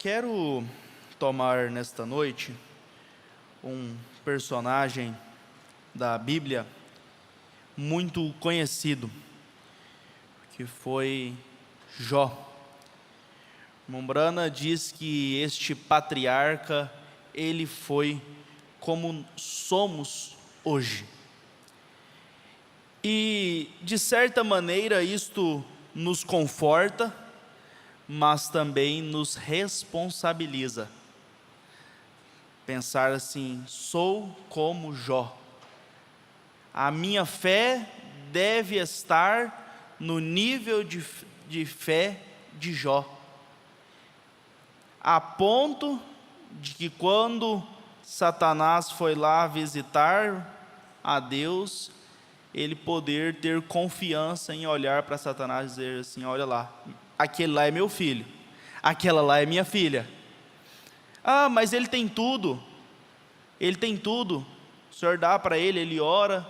quero tomar nesta noite um personagem da Bíblia muito conhecido, que foi Jó. Mombrana diz que este patriarca, ele foi como somos hoje. E, de certa maneira, isto nos conforta, mas também nos responsabiliza. Pensar assim: sou como Jó. A minha fé deve estar no nível de fé de Jó, a ponto de que quando Satanás foi lá visitar a Deus, ele poder ter confiança em olhar para Satanás e dizer assim: olha lá, aquele lá é meu filho, aquela lá é minha filha. Ah, mas ele tem tudo, o Senhor dá para ele, ele ora,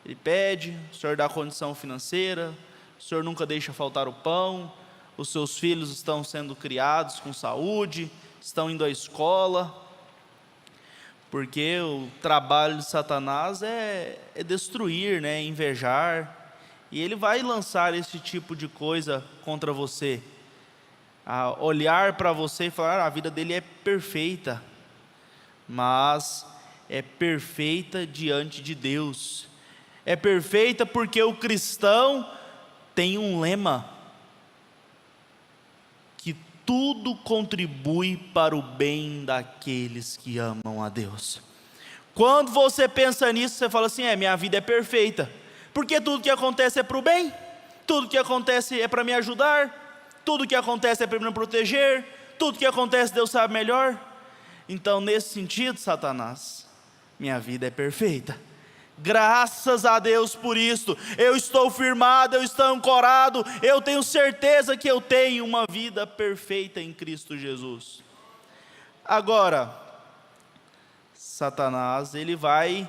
ele pede, o Senhor dá condição financeira, o Senhor nunca deixa faltar o pão, os seus filhos estão sendo criados com saúde, estão indo à escola. Porque o trabalho de Satanás é destruir, é invejar, e ele vai lançar esse tipo de coisa contra você, a olhar para você e falar: a vida dele é perfeita, mas é perfeita diante de Deus, é perfeita porque o cristão tem um lema, que tudo contribui para o bem daqueles que amam a Deus. Quando você pensa nisso, você fala assim: minha vida é perfeita, porque tudo que acontece é para o bem, tudo que acontece é para me ajudar, tudo que acontece é para me proteger, tudo que acontece Deus sabe melhor. Então, nesse sentido, Satanás, minha vida é perfeita. Graças a Deus por isso, eu estou firmado, eu estou ancorado, eu tenho certeza que eu tenho uma vida perfeita em Cristo Jesus. Agora, Satanás, ele vai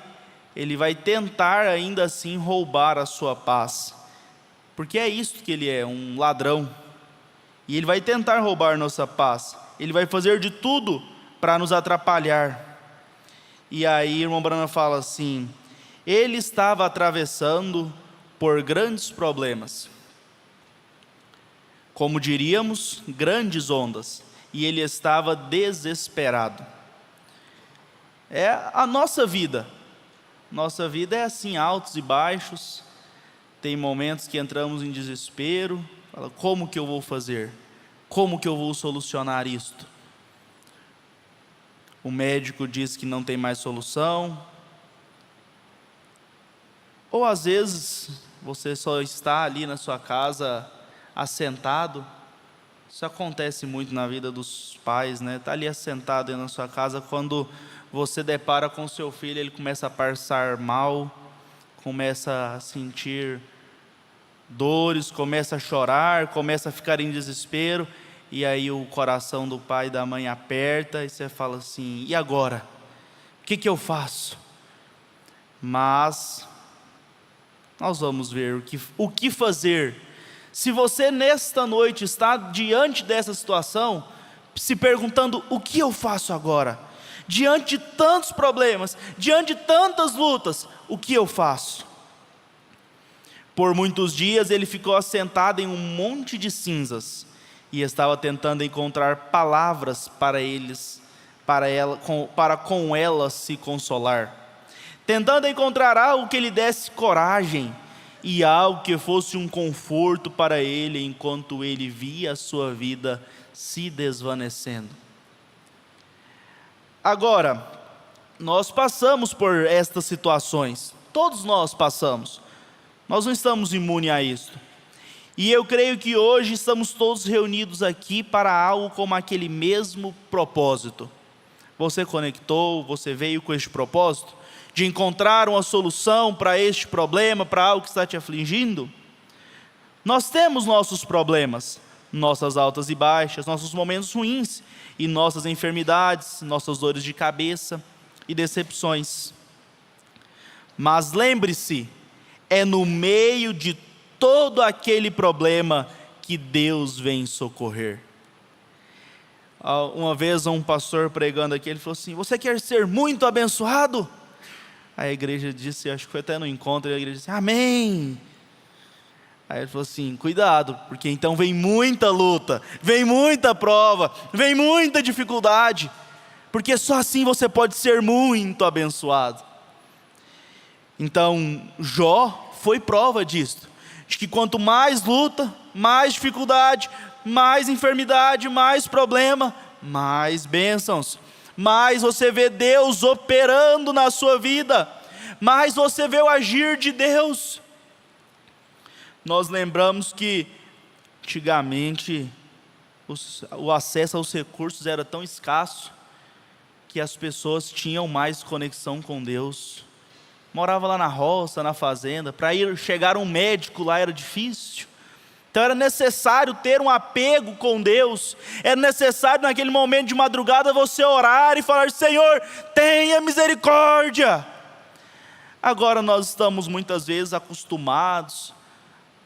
tentar ainda assim roubar a sua paz, porque é isso que ele é, um ladrão, e ele vai tentar roubar nossa paz, ele vai fazer de tudo para nos atrapalhar. E aí, irmão Brana fala assim: ele estava atravessando por grandes problemas, como diríamos, grandes ondas, e ele estava desesperado. É a nossa vida é assim, altos e baixos. Tem momentos que entramos em desespero, fala: como que eu vou fazer? Como que eu vou solucionar isto? O médico diz que não tem mais solução. Ou às vezes você só está ali na sua casa assentado. Isso acontece muito na vida dos pais, está ali assentado aí na sua casa, quando você depara com seu filho, ele começa a passar mal, começa a sentir dores, começa a chorar, começa a ficar em desespero, e aí o coração do pai e da mãe aperta, e você fala assim: e agora? O que eu faço? Mas nós vamos ver o que fazer. Se você nesta noite está diante dessa situação, se perguntando: o que eu faço agora? Diante de tantos problemas, diante de tantas lutas, o que eu faço? Por muitos dias ele ficou assentado em um monte de cinzas, e estava tentando encontrar palavras para com elas se consolar, tentando encontrar algo que lhe desse coragem, e algo que fosse um conforto para ele, enquanto ele via a sua vida se desvanecendo. Agora, nós passamos por estas situações, todos nós passamos, nós não estamos imunes a isso, e eu creio que hoje estamos todos reunidos aqui para algo como aquele mesmo propósito. Você conectou, você veio com este propósito de encontrar uma solução para este problema, para algo que está te afligindo. Nós temos nossos problemas, nossas altas e baixas, nossos momentos ruins, e nossas enfermidades, nossas dores de cabeça e decepções. Mas lembre-se, é no meio de todo aquele problema que Deus vem socorrer. Uma vez um pastor pregando aqui, ele falou assim: você quer ser muito abençoado? Aí a igreja disse, acho que foi até no encontro, a igreja disse: amém. Aí ele falou assim: cuidado, porque então vem muita luta, vem muita prova, vem muita dificuldade, porque só assim você pode ser muito abençoado. Então Jó foi prova disso, de que quanto mais luta, mais dificuldade, mais enfermidade, mais problema, mais bênçãos, mais você vê Deus operando na sua vida, mais você vê o agir de Deus. Nós lembramos que antigamente o acesso aos recursos era tão escasso que as pessoas tinham mais conexão com Deus. Morava lá na roça, na fazenda, para chegar um médico lá era difícil. Então era necessário ter um apego com Deus. Era necessário naquele momento de madrugada você orar e falar: Senhor, tenha misericórdia. Agora nós estamos muitas vezes acostumados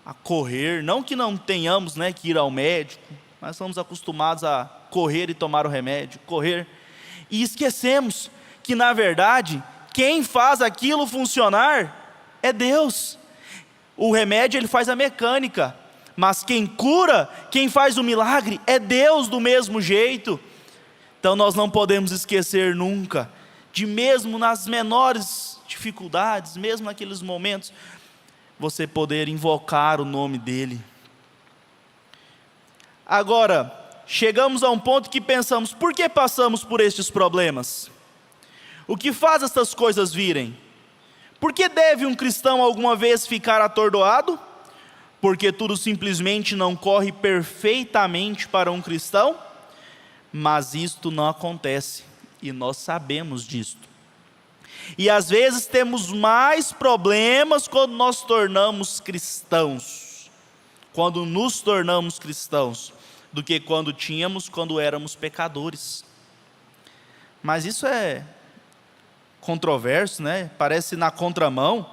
a correr, não que não tenhamos, que ir ao médico, mas estamos acostumados a correr e tomar o remédio, correr, e esquecemos que na verdade quem faz aquilo funcionar é Deus. O remédio ele faz a mecânica, mas quem cura, quem faz o milagre é Deus do mesmo jeito. Então nós não podemos esquecer nunca de, mesmo nas menores dificuldades, mesmo naqueles momentos, você poder invocar o nome dEle. Agora, chegamos a um ponto que pensamos: por que passamos por estes problemas? O que faz estas coisas virem? Por que deve um cristão alguma vez ficar atordoado? Porque tudo simplesmente não corre perfeitamente para um cristão? Mas isto não acontece, e nós sabemos disto. E às vezes temos mais problemas quando nós tornamos cristãos, quando nos tornamos cristãos, do que quando éramos pecadores. Mas isso é controverso, Parece na contramão.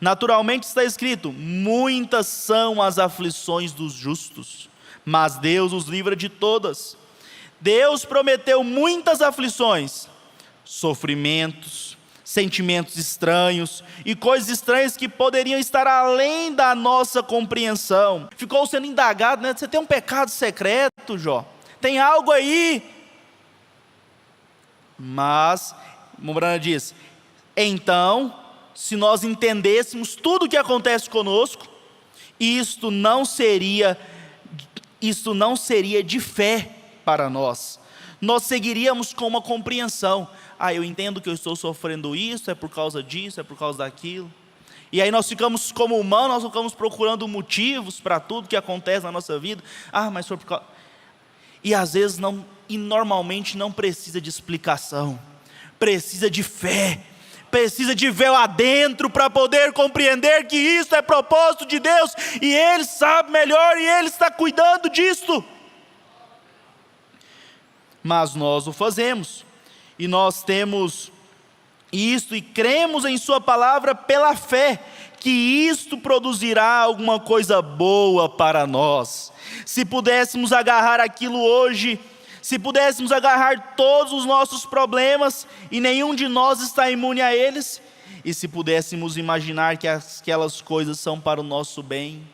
Naturalmente está escrito: muitas são as aflições dos justos, mas Deus os livra de todas. Deus prometeu muitas aflições, sofrimentos, sentimentos estranhos e coisas estranhas que poderiam estar além da nossa compreensão. Ficou sendo indagado, você tem um pecado secreto, Jó? Tem algo aí? Mas Mombrana diz: então, se nós entendêssemos tudo o que acontece conosco, isto não seria de fé para nós. Nós seguiríamos com uma compreensão: eu entendo que eu estou sofrendo isso, é por causa disso, é por causa daquilo. E aí nós ficamos, como humanos, nós ficamos procurando motivos para tudo que acontece na nossa vida. Mas foi por causa... E às vezes normalmente não precisa de explicação, precisa de fé, precisa de véu adentro para poder compreender que isso é propósito de Deus, e Ele sabe melhor, e Ele está cuidando disto. Mas nós o fazemos, e nós temos isto, e cremos em Sua palavra pela fé, que isto produzirá alguma coisa boa para nós. Se pudéssemos agarrar aquilo hoje, se pudéssemos agarrar todos os nossos problemas, e nenhum de nós está imune a eles, e se pudéssemos imaginar que aquelas coisas são para o nosso bem,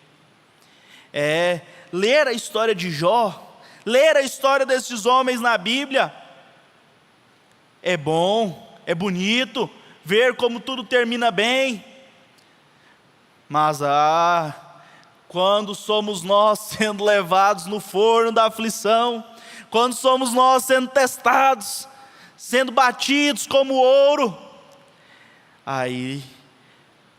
ler a história de Jó, ler a história desses homens na Bíblia, é bom, é bonito, ver como tudo termina bem, mas quando somos nós sendo levados no forno da aflição, quando somos nós sendo testados, sendo batidos como ouro, aí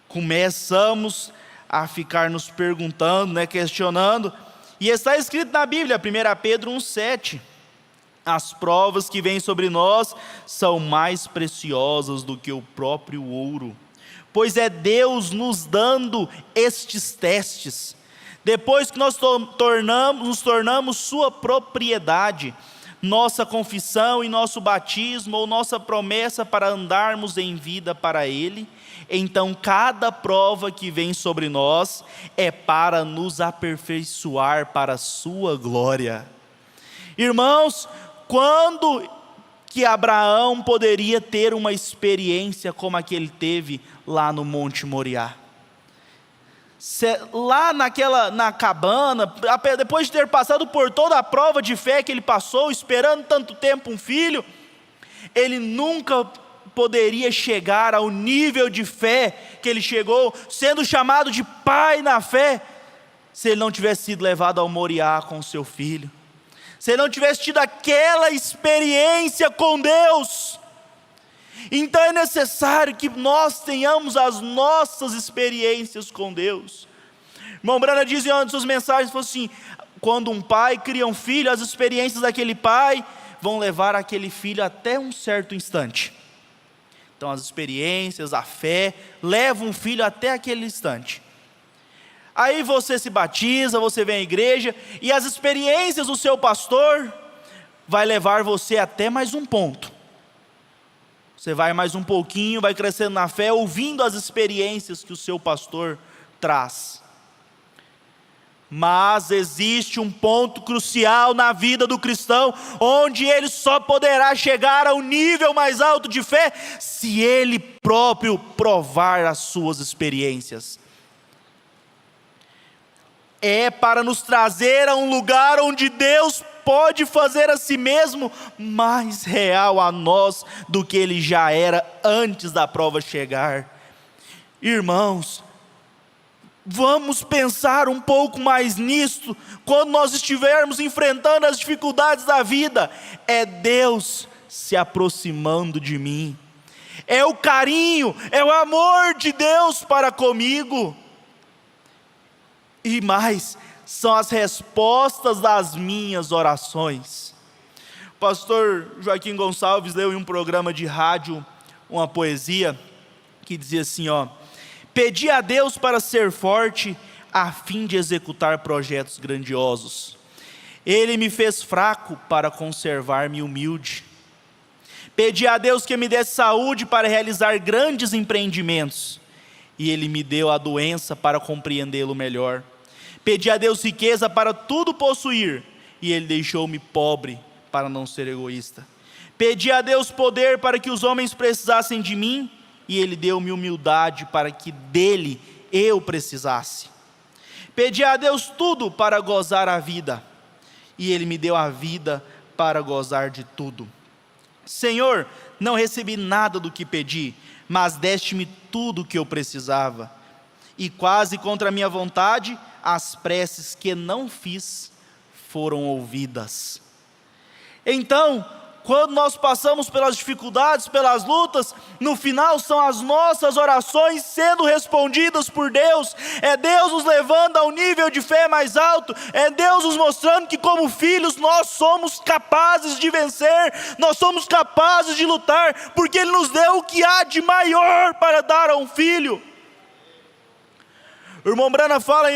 começamos a ficar nos perguntando, questionando, e está escrito na Bíblia, 1 Pedro 1,7, as provas que vêm sobre nós são mais preciosas do que o próprio ouro, pois é Deus nos dando estes testes, depois que nós nos tornamos sua propriedade, nossa confissão e nosso batismo, ou nossa promessa para andarmos em vida para Ele, então cada prova que vem sobre nós é para nos aperfeiçoar para a sua glória. Irmãos, quando que Abraão poderia ter uma experiência como a que ele teve lá no Monte Moriá? Lá na cabana, depois de ter passado por toda a prova de fé que ele passou, esperando tanto tempo um filho, ele nunca poderia chegar ao nível de fé que ele chegou, sendo chamado de pai na fé, se ele não tivesse sido levado ao Moriá com seu filho, se ele não tivesse tido aquela experiência com Deus. Então é necessário que nós tenhamos as nossas experiências com Deus. Irmão Brana diz em uma de suas mensagens, falou assim: quando um pai cria um filho, as experiências daquele pai vão levar aquele filho até um certo instante. Então as experiências, a fé, levam um filho até aquele instante. Aí você se batiza, você vem à igreja, e as experiências do seu pastor vai levar você até mais um ponto. Você vai mais um pouquinho, vai crescendo na fé, ouvindo as experiências que o seu pastor traz. Mas existe um ponto crucial na vida do cristão, onde ele só poderá chegar ao nível mais alto de fé, se ele próprio provar as suas experiências. É para nos trazer a um lugar onde Deus pode fazer a si mesmo mais real a nós do que ele já era antes da prova chegar. Irmãos, vamos pensar um pouco mais nisto, quando nós estivermos enfrentando as dificuldades da vida. É Deus se aproximando de mim, é o carinho, é o amor de Deus para comigo, e mais, são as respostas das minhas orações. O pastor Joaquim Gonçalves leu em um programa de rádio uma poesia que dizia assim, pedi a Deus para ser forte, a fim de executar projetos grandiosos. Ele me fez fraco para conservar-me humilde. Pedi a Deus que me desse saúde para realizar grandes empreendimentos, e Ele me deu a doença para compreendê-lo melhor. Pedi a Deus riqueza para tudo possuir, e Ele deixou-me pobre para não ser egoísta. Pedi a Deus poder para que os homens precisassem de mim, e Ele deu-me humildade para que dele eu precisasse. Pedi a Deus tudo para gozar a vida, e Ele me deu a vida para gozar de tudo. Senhor, não recebi nada do que pedi, mas deste-me tudo o que eu precisava. E quase contra a minha vontade, as preces que não fiz foram ouvidas. Então, quando nós passamos pelas dificuldades, pelas lutas, no final são as nossas orações sendo respondidas por Deus. É Deus nos levando a um nível de fé mais alto. É Deus nos mostrando que como filhos nós somos capazes de vencer. Nós somos capazes de lutar, porque Ele nos deu o que há de maior para dar a um filho. O irmão Brana fala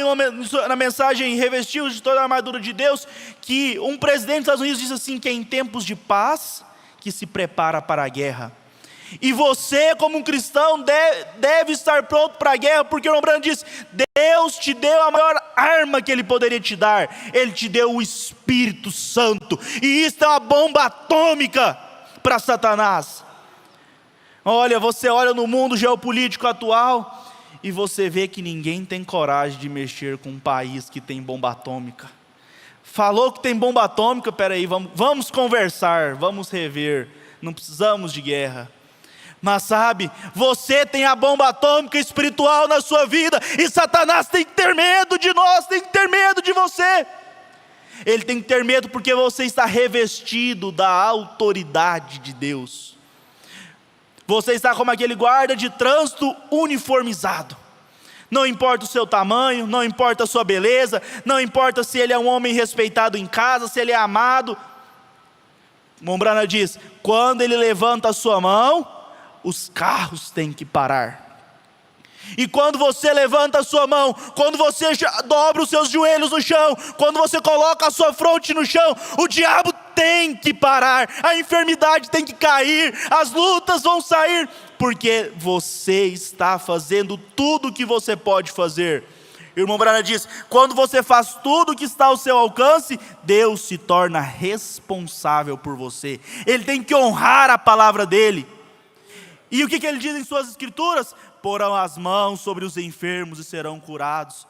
na mensagem Revestidos de toda a armadura de Deus, que um presidente dos Estados Unidos disse assim, que é em tempos de paz que se prepara para a guerra. E você, como um cristão, deve estar pronto para a guerra, porque o irmão Brana diz, Deus te deu a maior arma que Ele poderia te dar. Ele te deu o Espírito Santo, e isso é uma bomba atômica para Satanás. Olha, você olha no mundo geopolítico atual, e você vê que ninguém tem coragem de mexer com um país que tem bomba atômica. Falou que tem bomba atômica, peraí, vamos conversar, vamos rever, não precisamos de guerra. Mas sabe, você tem a bomba atômica espiritual na sua vida, e Satanás tem que ter medo de nós, tem que ter medo de você. Ele tem que ter medo porque você está revestido da autoridade de Deus. Você está como aquele guarda de trânsito uniformizado. Não importa o seu tamanho, não importa a sua beleza, não importa se ele é um homem respeitado em casa, se ele é amado. Mombrana diz, quando ele levanta a sua mão, os carros têm que parar. E quando você levanta a sua mão, quando você dobra os seus joelhos no chão, quando você coloca a sua fronte no chão, o diabo tem que parar, a enfermidade tem que cair, as lutas vão sair, porque você está fazendo tudo o que você pode fazer. O irmão Brana diz: quando você faz tudo o que está ao seu alcance, Deus se torna responsável por você. Ele tem que honrar a palavra dele. E o que ele diz em suas escrituras? Porão as mãos sobre os enfermos e serão curados.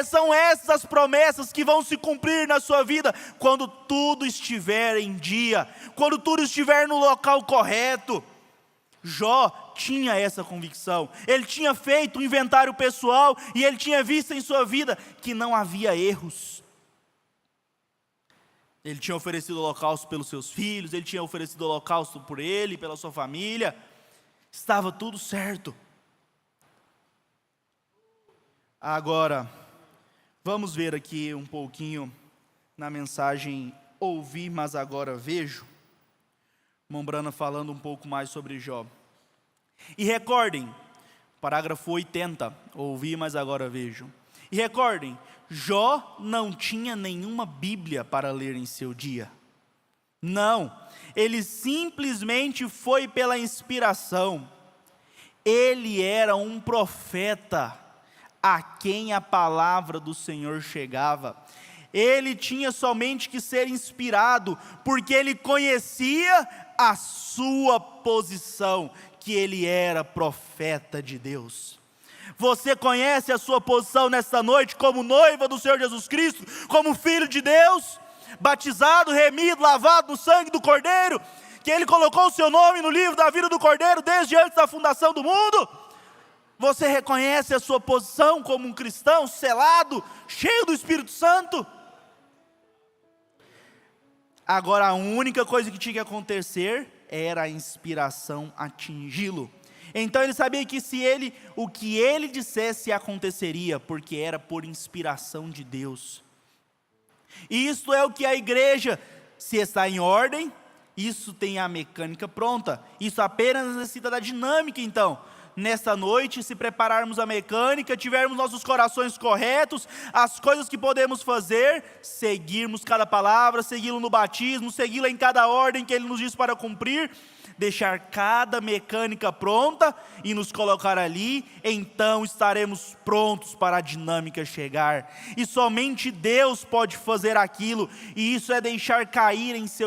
São essas as promessas que vão se cumprir na sua vida, quando tudo estiver em dia, quando tudo estiver no local correto. Jó tinha essa convicção, ele tinha feito um inventário pessoal, e ele tinha visto em sua vida que não havia erros. Ele tinha oferecido holocausto pelos seus filhos, ele tinha oferecido holocausto por ele, pela sua família, estava tudo certo. Agora, vamos ver aqui um pouquinho na mensagem Ouvi, mas agora vejo. Irmão Brana falando um pouco mais sobre Jó. E recordem, parágrafo 80, ouvi, mas agora vejo. E recordem, Jó não tinha nenhuma Bíblia para ler em seu dia. Não, ele simplesmente foi pela inspiração. Ele era um profeta a quem a palavra do Senhor chegava. Ele tinha somente que ser inspirado, porque ele conhecia a sua posição, que ele era profeta de Deus. Você conhece a sua posição nesta noite como noiva do Senhor Jesus Cristo, como filho de Deus, batizado, remido, lavado no sangue do Cordeiro, que ele colocou o seu nome no livro da vida do Cordeiro desde antes da fundação do mundo? Você reconhece a sua posição como um cristão selado, cheio do Espírito Santo? Agora, a única coisa que tinha que acontecer era a inspiração atingi-lo. Então ele sabia que o que ele dissesse aconteceria, porque era por inspiração de Deus. E isto é o que a igreja, se está em ordem, isso tem a mecânica pronta. Isso apenas necessita da dinâmica. Então, nesta noite, se prepararmos a mecânica, tivermos nossos corações corretos, as coisas que podemos fazer, seguirmos cada palavra, segui-lo no batismo, segui-lo em cada ordem que ele nos diz para cumprir, deixar cada mecânica pronta e nos colocar ali, então estaremos prontos para a dinâmica chegar. E somente Deus pode fazer aquilo, e isso é deixar cair em seu